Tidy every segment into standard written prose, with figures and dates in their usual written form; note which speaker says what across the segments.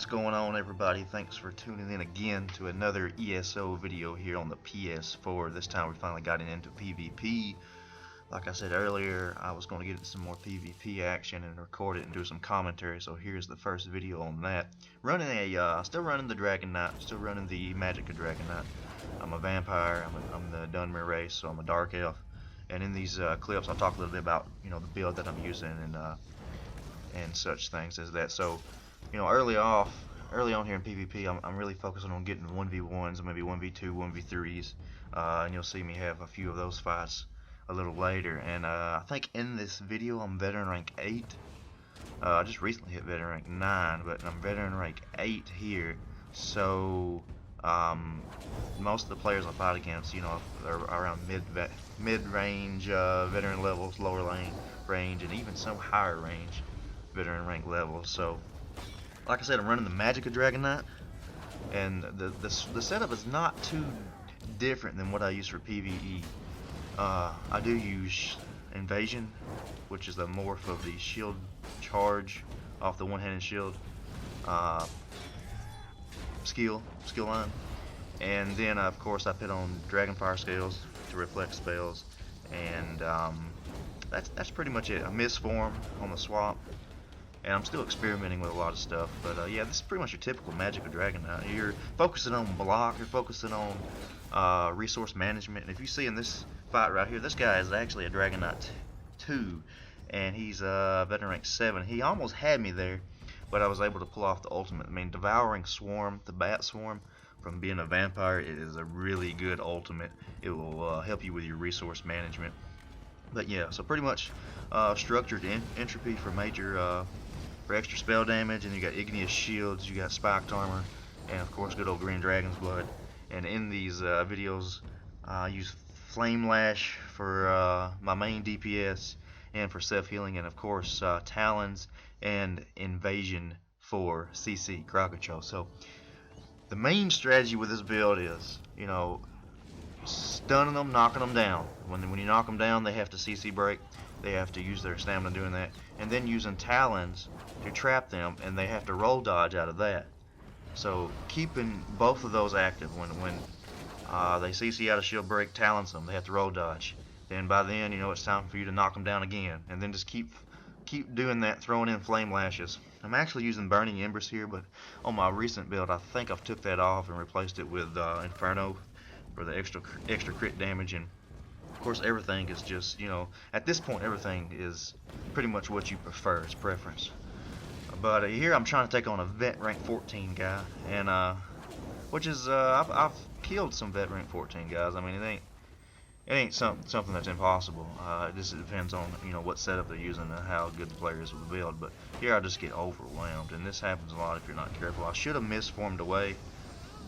Speaker 1: What's going on, everybody? Thanks for tuning in again to another ESO video here on the PS4. This time we finally got into PvP. Like I said earlier, I was going to get into some more PvP action and record it and do some commentary, so here's the first video on that. Still running the Dragonknight, still running the Magicka Dragonknight. I'm a vampire, I'm the Dunmer race, so I'm a dark elf. And in these clips I'll talk a little bit about, the build that I'm using and such things as that. So, early on here in PvP, I'm really focusing on getting 1v1s, maybe 1v2, 1v3s, and you'll see me have a few of those fights a little later. And I think in this video I'm veteran rank 8. I just recently hit veteran rank 9, but I'm veteran rank 8 here. So most of the players I fight against, are around mid-range veteran levels, lower lane range, and even some higher range veteran rank levels. So, like I said, I'm running the Magicka Dragonknight, and the setup is not too different than what I use for PvE. I do use Invasion, which is the morph of the shield charge off the one-handed shield skill line, and then of course I put on Dragonfire scales to reflect spells, and that's pretty much it. A misform on the swap, and I'm still experimenting with a lot of stuff, but yeah, this is pretty much your typical Magicka Dragonknight. You're focusing on block, you're focusing on resource management, and if you see in this fight right here, this guy is actually a Dragonknight 2, and he's veteran rank 7. He almost had me there, but I was able to pull off the ultimate. I mean, Devouring Swarm, the Bat Swarm, from being a vampire, it is a really good ultimate. It will help you with your resource management. But yeah, so pretty much structured entropy for major for extra spell damage, and you got igneous shields, you got spiked armor, and of course good old green dragon's blood. And in these videos I use Flame Lash for my main DPS and for self-healing, and of course Talons and Invasion for CC crowd control. So the main strategy with this build is, stunning them, knocking them down. When you knock them down, they have to CC break. They have to use their stamina doing that, and then using Talons to trap them, and they have to roll dodge out of that. So keeping both of those active. When they CC out of shield break, Talons them, they have to roll dodge. Then by then, it's time for you to knock them down again, and then just keep doing that, throwing in Flame Lashes. I'm actually using Burning Embers here, but on my recent build I think I've took that off and replaced it with Inferno for the extra crit damage. And of course everything is just, at this point everything is pretty much what you prefer, it's preference. But here I'm trying to take on a vet rank 14 guy, and which is I've killed some vet rank 14 guys. I mean, it ain't something that's impossible. It just depends on what setup they're using and how good the player is with the build. But here I just get overwhelmed, and this happens a lot if you're not careful. I should have misformed away,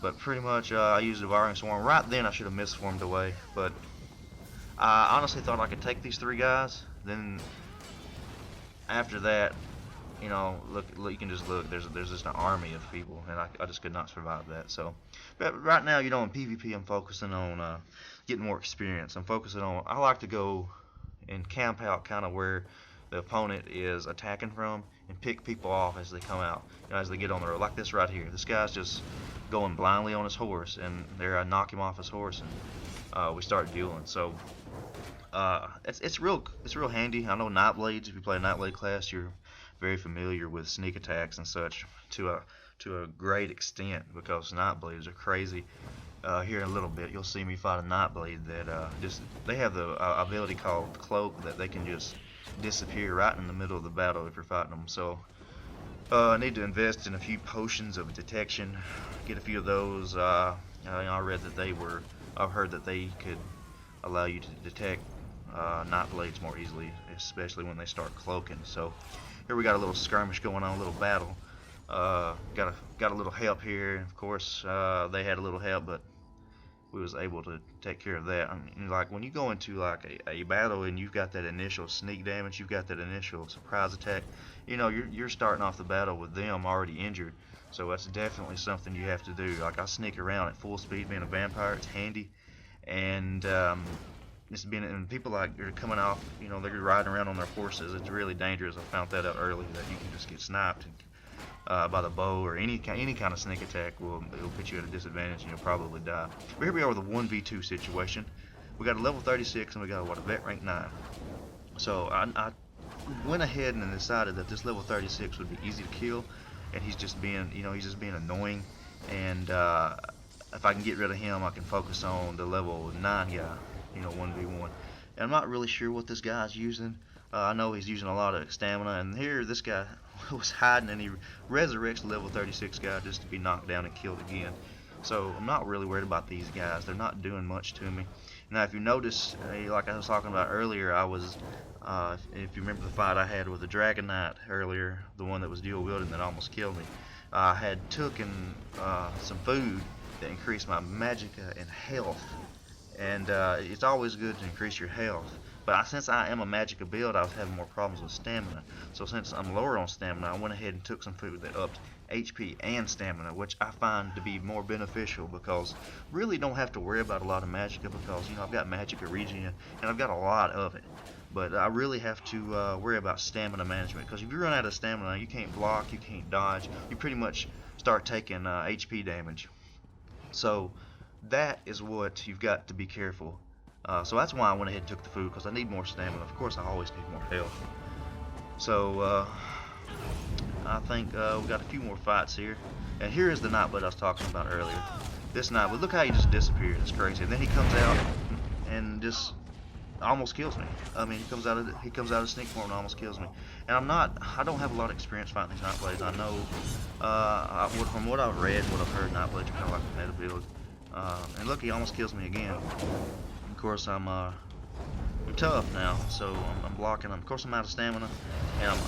Speaker 1: but pretty much I used Devouring Swarm. Right then I should have misformed away, but I honestly thought I could take these 3 guys. Then after that, look, you can just look. There's just an army of people, and I just could not survive that. So, but right now, in PvP, I'm focusing on getting more experience. I'm focusing on. I like to go and camp out kind of where the opponent is attacking from, and pick people off as they come out. As they get on the road, like this right here. This guy's just going blindly on his horse, and there I knock him off his horse, and we start dueling. So it's real handy. I know Nightblades. If you play a Nightblade class, you're very familiar with sneak attacks and such to a great extent, because Nightblades are crazy. Here in a little bit, you'll see me fight a Nightblade that they have the ability called Cloak, that they can just disappear right in the middle of the battle if you're fighting them. So I need to invest in a few potions of detection, get a few of those. I read that I've heard that they could allow you to detect Nightblades more easily, especially when they start cloaking. So here we got a little skirmish going on, a little battle. Got a little help here. Of course, they had a little help, but we was able to take care of that. I mean, like when you go into like a battle and you've got that initial sneak damage, you've got that initial surprise attack, you're starting off the battle with them already injured. So that's definitely something you have to do. Like I sneak around at full speed, being a vampire, it's handy. And and people like are coming off, they're riding around on their horses. It's really dangerous. I found that out early, that you can just get sniped. And by the bow or any kind of sneak attack will put you at a disadvantage and you'll probably die. But here we are with a 1v2 situation. We got a level 36 and we got a vet rank 9. So I went ahead and decided that this level 36 would be easy to kill, and he's just being annoying. And if I can get rid of him, I can focus on the level 9 guy, 1v1. And I'm not really sure what this guy's using. I know he's using a lot of stamina, and here this guy was hiding, and he resurrects the level 36 guy just to be knocked down and killed again. So I'm not really worried about these guys. They're not doing much to me. Now, if you notice, like I was talking about earlier, I was, if you remember the fight I had with the Dragonknight earlier, the one that was dual wielding that almost killed me, I had taken some food that increased my Magicka and health. And it's always good to increase your health. But since I am a Magicka build, I was having more problems with stamina. So since I'm lower on stamina, I went ahead and took some food that upped HP and stamina, which I find to be more beneficial because really don't have to worry about a lot of Magicka because, I've got Magicka regen and I've got a lot of it. But I really have to worry about stamina management because if you run out of stamina, you can't block, you can't dodge, you pretty much start taking HP damage. So that is what you've got to be careful. So that's why I went ahead and took the food, because I need more stamina. Of course, I always need more health. So I think we got a few more fights here. And here is the Nightblade I was talking about earlier. This Nightblade, look how he just disappeared. It's crazy. And then he comes out and just almost kills me. I mean, he comes out of sneak form and almost kills me. And I don't have a lot of experience fighting these Nightblades. I know from what I've read, what I've heard, Nightblades are kind of like a meta build. And look, he almost kills me again. Of course, I'm tough now, so I'm blocking him. Of course, I'm out of stamina, and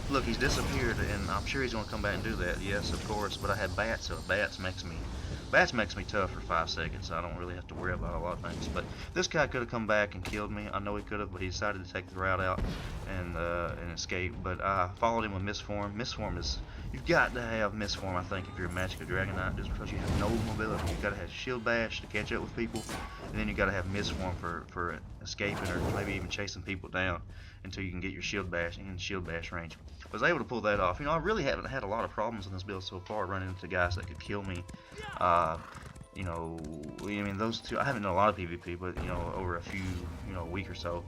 Speaker 1: look, he's disappeared, and I'm sure he's going to come back and do that. Yes, of course, but I have bats, so bats makes me tough for 5 seconds. So I don't really have to worry about a lot of things. But this guy could have come back and killed me. I know he could have, but he decided to take the route out and escape. But I followed him with Misform. Misform is, you've got to have Misform, I think, if you're a Magicka Dragonknight, just because you have no mobility. You've got to have Shield Bash to catch up with people, and then you've got to have Misform for escaping or maybe even chasing people down until you can get your Shield Bash in Shield Bash range. I was able to pull that off. I really haven't had a lot of problems in this build so far, running into guys that could kill me. I mean, those two, I haven't done a lot of PvP, but over a few, a week or so,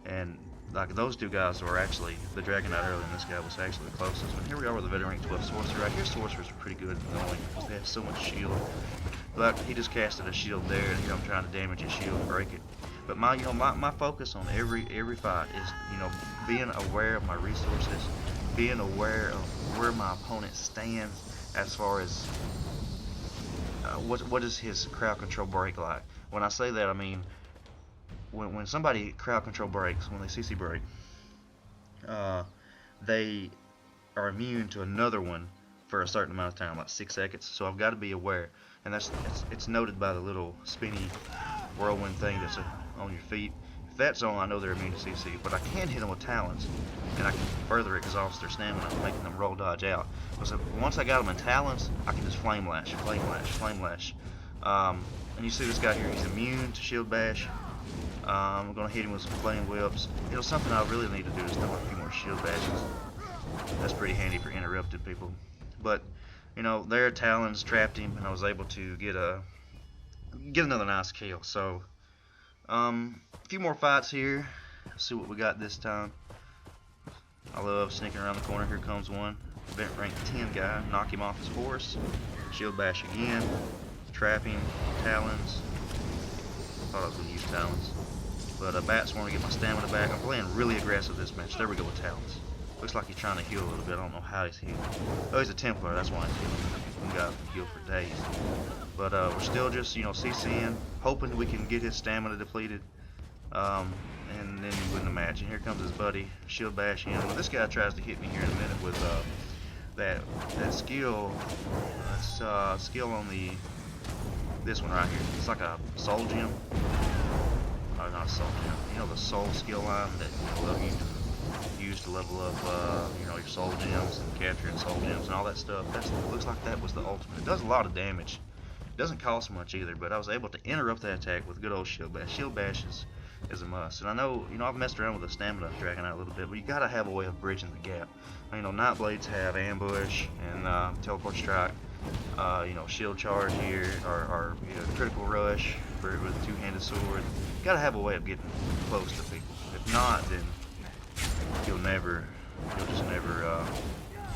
Speaker 1: and like those two guys were actually the Dragonknight earlier, and this guy was actually the closest. But here we are with the veteran rank 12 sorcerer. I hear sorcerers are pretty good at going because they have so much shield. But he just casted a shield there, and here I'm trying to damage his shield and break it. But my focus on every fight is being aware of my resources, being aware of where my opponent stands as far as what is his crowd control break like. When I say that, I mean when somebody crowd control breaks, when they CC break, they are immune to another one for a certain amount of time, like 6 seconds. So I've got to be aware, and it's noted by the little spinny whirlwind thing that's on your feet. If that's on, I know they're immune to CC, but I can hit them with talons, and I can further exhaust their stamina, making them roll dodge out. So once I got them in talons, I can just flame lash. And you see this guy here, he's immune to shield bash. I'm gonna hit him with some flame whips. Something I really need to do is throw a few more shield bashes. That's pretty handy for interrupted people. But their talons trapped him, and I was able to get another nice kill. So a few more fights here. Let's see what we got this time. I love sneaking around the corner. Here comes one. Event rank 10 guy. Knock him off his horse. Shield bash again. Trap him. Talons. I thought I was going to use talons. But bats want to get my stamina back. I'm playing really aggressive this match. There we go with talons. Looks like he's trying to heal a little bit. I don't know how he's healing. Oh, he's a Templar. That's why he's healing. One guy can heal for days. But we're still just, CCing, hoping we can get his stamina depleted. And then we win the match. And here comes his buddy, shield bash in. Well, this guy tries to hit me here in a minute with that skill. Skill on this one right here. It's like a soul gem. Oh, not a soul gem. The soul skill line that you can use to level up, your soul gems and capturing soul gems and all that stuff. Looks like that was the ultimate. It does a lot of damage. It doesn't cost much either, but I was able to interrupt that attack with good old shield bash. Shield bash is is a must. And I know, I've messed around with the stamina Dragonknight a little bit, but you gotta have a way of bridging the gap. Night Blades have ambush and teleport strike. Shield charge here, or critical rush with a two-handed sword. You gotta have a way of getting close to people. If not, then you'll just never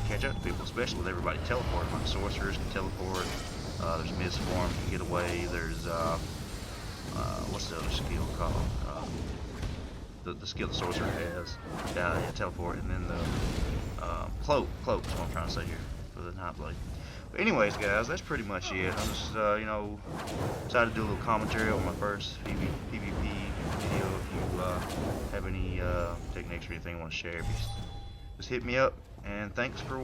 Speaker 1: catch up to people, especially with everybody teleporting. Like sorcerers can teleport. There's Mistform can get away. There's what's the other skill called? The skill the sorcerer has. Yeah, teleport, and then the cloak. Cloak is what I'm trying to say here for the Nightblade. But anyways, guys, that's pretty much it. I'm just decided to do a little commentary on my first PvP video. If you have any techniques or anything you want to share, just hit me up. And thanks for